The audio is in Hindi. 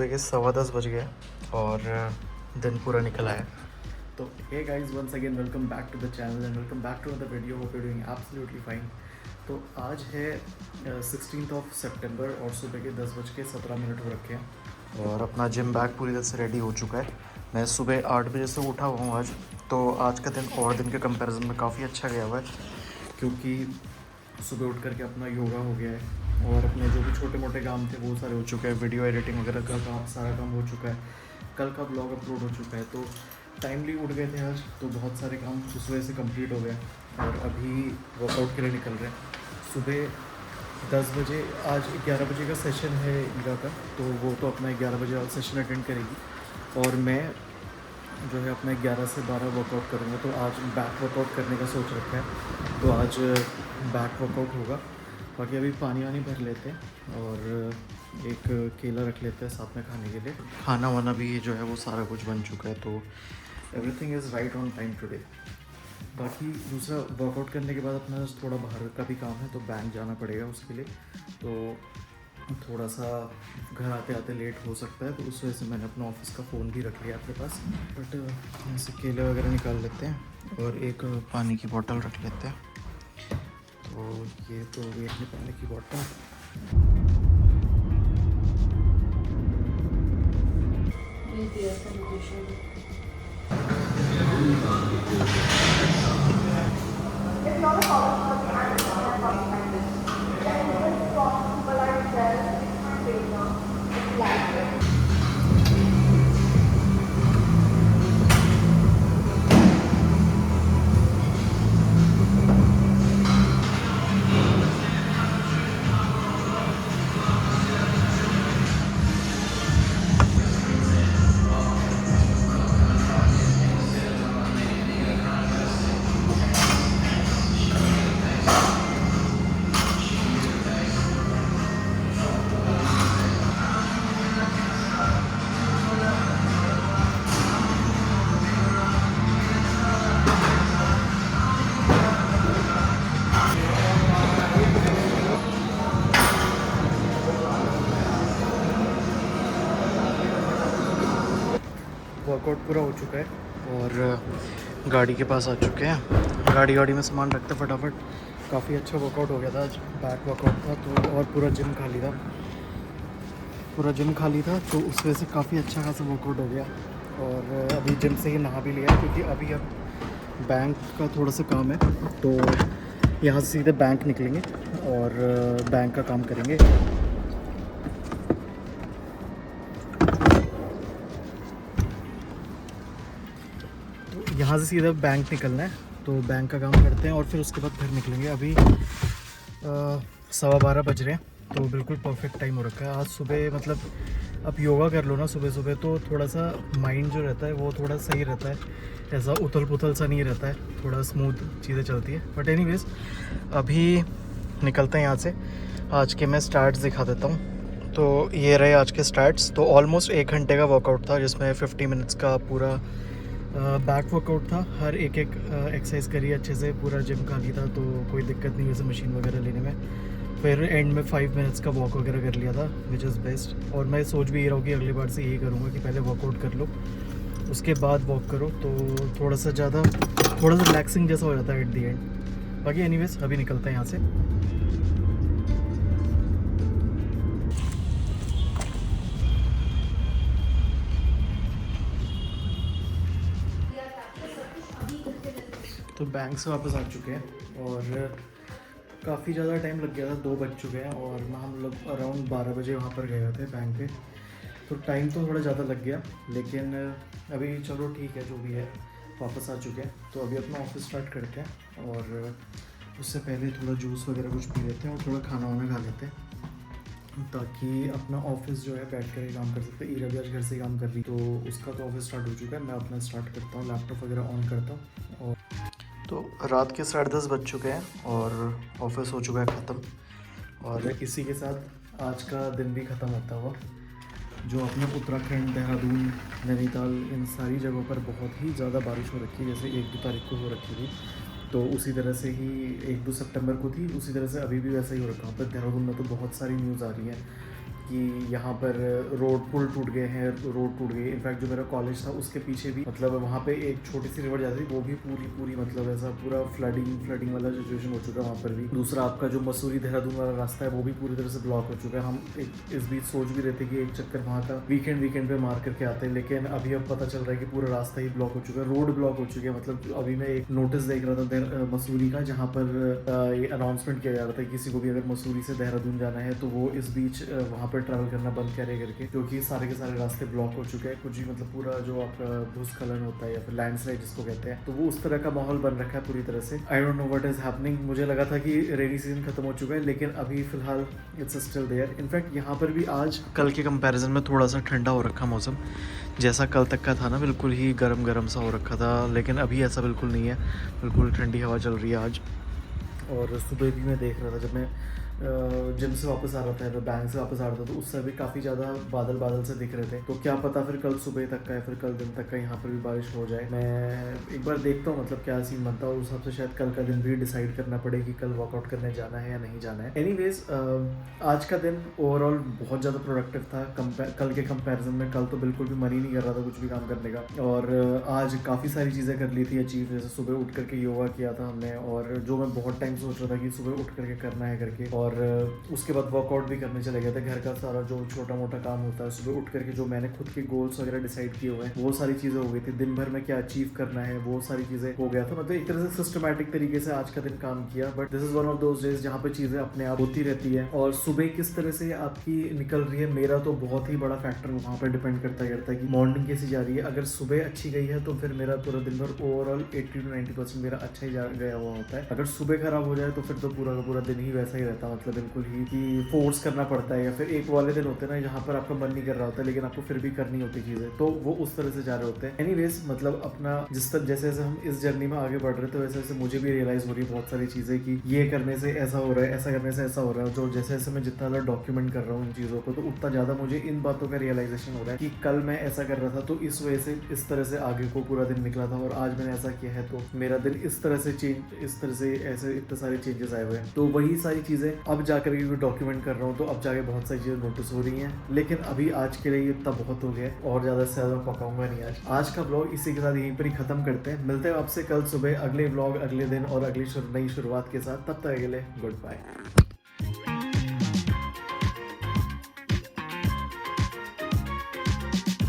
सुबह के 10:15 बज गए और दिन पूरा निकल आया। तो hey guys, once again welcome back to the channel and welcome back to another video. Hope you doing absolutely fine. तो आज है 16 सितंबर और सुबह के 10:17 हो रखे हैं और अपना जिम बैग पूरी तरह से रेडी हो चुका है। मैं सुबह 8 बजे से उठा हुआ हूँ आज, तो आज का दिन और दिन के कंपैरिजन में काफ़ी अच्छा गया हुआ है, क्योंकि सुबह उठ करके अपना योगा हो गया है और अपने जो भी छोटे मोटे काम थे वो सारे हो चुके हैं। वीडियो एडिटिंग वगैरह का काम सारा काम हो चुका है। कल का ब्लॉग अपलोड हो चुका है। तो टाइमली उठ गए थे आज, तो बहुत सारे काम उस वजह से कंप्लीट हो गए और अभी वर्कआउट के लिए निकल रहे हैं। सुबह 10 बजे, आज 11 बजे का सेशन है ईरा का, तो वो तो अपना 11 बजे वाला सेशन अटेंड करेगी और मैं जो है अपना 11 से 12 वर्कआउट करूँगा। तो आज बैक वर्कआउट करने का सोच रखा है, तो आज बैक वर्कआउट होगा। बाकी अभी पानी वानी भर लेते हैं और एक केला रख लेते हैं साथ में खाने के लिए। खाना वाना भी जो है वो सारा कुछ बन चुका है, तो everything is right on time today. बाकी दूसरा, वर्कआउट करने के बाद अपना थोड़ा बाहर का भी काम है, तो बैंक जाना पड़ेगा उसके लिए। तो थोड़ा सा घर आते आते लेट हो सकता है, तो उस वजह से मैंने अपना ऑफिस का फ़ोन भी रख लिया अपने पास। बट ऐसे केले वगैरह निकाल लेते हैं और एक पानी की बोतल रख लेते हैं। तो ये तो ये अपनी पानी की बोतल। It's not a problem for the animals and then even strong people are jealous, it's not big now. It's like workout पूरा हो चुका है और गाड़ी के पास आ चुके हैं। गाड़ी में सामान रखते फटाफट। काफ़ी अच्छा वर्कआउट हो गया था आज, बैक वर्कआउट था तो। और पूरा जिम खाली था, तो उस वजह से काफ़ी अच्छा खासा वर्कआउट हो गया। और अभी जिम से ही नहा भी लिया, क्योंकि अभी अब बैंक का थोड़ा सा काम है, तो यहाँ से सीधे बैंक निकलेंगे और बैंक का काम करेंगे। तो यहाँ से सीधा बैंक निकलना है, तो बैंक का काम करते हैं और फिर उसके बाद घर निकलेंगे। अभी 12:15 बज रहे हैं, तो बिल्कुल परफेक्ट टाइम हो रखा है। आज सुबह मतलब अब योगा कर लो ना सुबह सुबह, तो थोड़ा सा माइंड जो रहता है वो थोड़ा सही रहता है, ऐसा उथल पुथल सा नहीं रहता है, थोड़ा स्मूथ चीज़ें चलती है। बट एनीवेज अभी निकलते हैं यहाँ से। आज के मैं स्टार्ट्स दिखा देता हूँ। तो ये रहे आज के स्टार्ट्स। तो ऑलमोस्ट 1 घंटे का वर्कआउट था, जिसमें 50 मिनट्स का पूरा बैक वर्कआउट था। हर एक एक्सरसाइज करी अच्छे से, पूरा जिम खाली था, तो कोई दिक्कत नहीं वैसे मशीन वगैरह लेने में। फिर एंड में 5 मिनट्स का वॉक वगैरह कर लिया था, विच इज़ बेस्ट। और मैं सोच भी रहा हूँ कि अगली बार से यही करूँगा कि पहले वर्कआउट कर लो, उसके बाद वॉक करो, तो थोड़ा सा रिलैक्सिंग जैसा हो जाता है एट दी एंड। बाकी एनीवेज अभी निकलते हैं यहाँ से। तो बैंक से वापस आ चुके हैं और काफ़ी ज़्यादा टाइम लग गया था, 2 बज चुके हैं और हम लोग अराउंड 12 बजे वहाँ पर गए थे बैंक पे। तो टाइम तो थोड़ा ज़्यादा लग गया, लेकिन अभी चलो ठीक है, जो भी है वापस आ चुके हैं। तो अभी अपना ऑफिस स्टार्ट करते हैं और उससे पहले थोड़ा जूस वगैरह कुछ पी लेते हैं और थोड़ा खाना वाना खा लेते हैं, ताकि अपना ऑफिस जो है बैठ कर ही काम कर सकते हैं। ईरा भी आज घर से ही काम कर रही, तो उसका तो ऑफिस स्टार्ट हो चुका है। मैं अपना स्टार्ट करता हूँ, लैपटॉप वगैरह ऑन करता हूँ। और तो रात के 10:30 बज चुके हैं और ऑफिस हो चुका है ख़त्म। और इसी के साथ आज का दिन भी ख़त्म होता हुआ। जो अपने उत्तराखंड, देहरादून, नैनीताल, इन सारी जगहों पर बहुत ही ज़्यादा बारिश हो रखी है। जैसे 1-2 तारीख को हो रखी थी, तो उसी तरह से ही 1-2 सितंबर को थी, उसी तरह से अभी भी वैसा ही हो रखा है। पर देहरादून में तो बहुत सारी न्यूज़ आ रही है कि यहाँ पर रोड पुल टूट गए हैं, रोड टूट गई। इनफैक्ट जो मेरा कॉलेज था उसके पीछे भी मतलब वहाँ पे एक छोटी सी रिवर जाती थी, वो भी पूरी मतलब ऐसा पूरा फ्लडिंग वाला सिचुएशन हो चुका है वहाँ पर भी। दूसरा आपका जो मसूरी देहरादून वाला रास्ता है वो भी पूरी तरह से ब्लॉक हो चुका है। हम इस बीच सोच भी रहे थे कि एक चक्कर वहाँ का वीकेंड पे मार करके आते हैं, लेकिन अभी अब पता चल रहा है कि पूरा रास्ता ही ब्लॉक हो चुका है, रोड ब्लॉक हो चुकी है। मतलब अभी मैं एक नोटिस देख रहा था मसूरी का, जहाँ पर ये अनाउंसमेंट किया जा रहा था किसी को भी अगर मसूरी से देहरादून जाना है तो वो इस बीच वहाँ पर ट्रैवल करना बंद करे करके, क्योंकि सारे के सारे रास्ते ब्लॉक हो चुके हैं। कुछ भी मतलब पूरा जो आपका भूस्खलन होता है या फिर लैंडस्लाइड जिसको कहते हैं, तो वो उस तरह का माहौल बन रखा है पूरी तरह से। I don't know what is happening. मुझे लगा था कि रेनी सीजन खत्म हो चुका है, लेकिन अभी फिलहाल इट्स स्टिल देयर। इनफैक्ट यहाँ पर भी आज कल के कंपैरिजन में थोड़ा सा ठंडा हो रखा मौसम, जैसा कल तक का था ना बिल्कुल ही गरम सा हो रखा था, लेकिन अभी ऐसा बिल्कुल नहीं है, बिल्कुल ठंडी हवा चल रही है आज। और सुबह भी मैं देख रहा था जब मैं जिम से वापस आ रहा था या बैंक से वापस आ रहा था, तो उस समय भी काफ़ी ज़्यादा बादल से दिख रहे थे। तो क्या पता फिर कल सुबह तक का या फिर कल दिन तक का यहाँ पर भी बारिश हो जाए। मैं एक बार देखता हूँ मतलब क्या सीन बनता है, और उस हिसाब से शायद कल का दिन भी डिसाइड करना पड़े कि कल वर्कआउट करने जाना है या नहीं जाना है। एनीवेज आज का दिन ओवरऑल बहुत ज़्यादा प्रोडक्टिव था कल के कंपेरिजन में। कल तो बिल्कुल भी मन ही नहीं कर रहा था कुछ भी काम करने का, और आज काफ़ी सारी चीज़ें कर ली थी अचीव। जैसे सुबह उठ करके योगा किया था हमने, और जो मैं बहुत टाइम सोच रहा था कि सुबह उठ करके करना है करके, और उसके बाद वर्कआउट भी करने चले गए थे। घर का सारा जो छोटा मोटा काम होता है सुबह उठ करके, जो मैंने खुद के गोल्स वगैरह डिसाइड किए हुए हैं, वो सारी चीज़ें हो गई थी। दिन भर में क्या अचीव करना है वो सारी चीज़ें हो गया था। मतलब एक तरह से सिस्टमैटिक तरीके से आज का दिन काम किया। But this is one of those days जहाँ पे चीज़ें अपने आप होती रहती है, और सुबह किस तरह से आपकी निकल रही है, मेरा तो बहुत ही बड़ा फैक्टर वहाँ पर डिपेंड करता है कि मॉर्निंग कैसी जा रही है। अगर सुबह अच्छी गई है तो फिर मेरा पूरा दिन भर ओवरऑल 80 to 90% मेरा अच्छा ही गया हुआ होता है। अगर सुबह खराब हो जाए तो फिर तो पूरा का पूरा दिन ही वैसा ही रहता, मतलब बिल्कुल ही कि फोर्स करना पड़ता है। या फिर एक वाले दिन होते हैं ना जहाँ पर आपका मन नहीं कर रहा होता लेकिन आपको फिर भी करनी होती चीज़ें, तो वो उस तरह से जा रहे होते हैं। एनीवेज मतलब अपना जिस तरह जैसे जैसे हम इस जर्नी में आगे बढ़ रहे थे, वैसे वैसे मुझे भी रियलाइज हो रही है बहुत सारी चीज़ें कि ये करने से ऐसा हो रहा है, ऐसा करने से ऐसा हो रहा है। जो जैसे जैसे मैं जितना ज़्यादा डॉक्यूमेंट कर रहा हूँ इन चीज़ों को, तो उतना ज़्यादा मुझे इन बातों का रियलाइजेशन हो रहा है कि कल मैं ऐसा कर रहा था तो इस वजह से इस तरह से आगे को पूरा दिन निकला था, और आज मैंने ऐसा किया है तो मेरा दिन इस तरह से ऐसे इतने सारे चेंजेस आए हुए हैं। तो वही सारी चीज़ें अब जाकर के डॉक्यूमेंट कर रहा हूँ, तो अब जाके बहुत सारी चीज़ें नोटिस हो रही हैं। लेकिन अभी आज के लिए इतना बहुत हो गया, और ज़्यादा से ज़्यादा पकाऊंगा नहीं आज का ब्लॉग इसी के साथ यहीं पर ही खत्म करते हैं। मिलते हैं आपसे कल सुबह अगले ब्लॉग, अगले दिन और अगली नई शुरुआत के साथ। तब तक के लिए गुड बाय।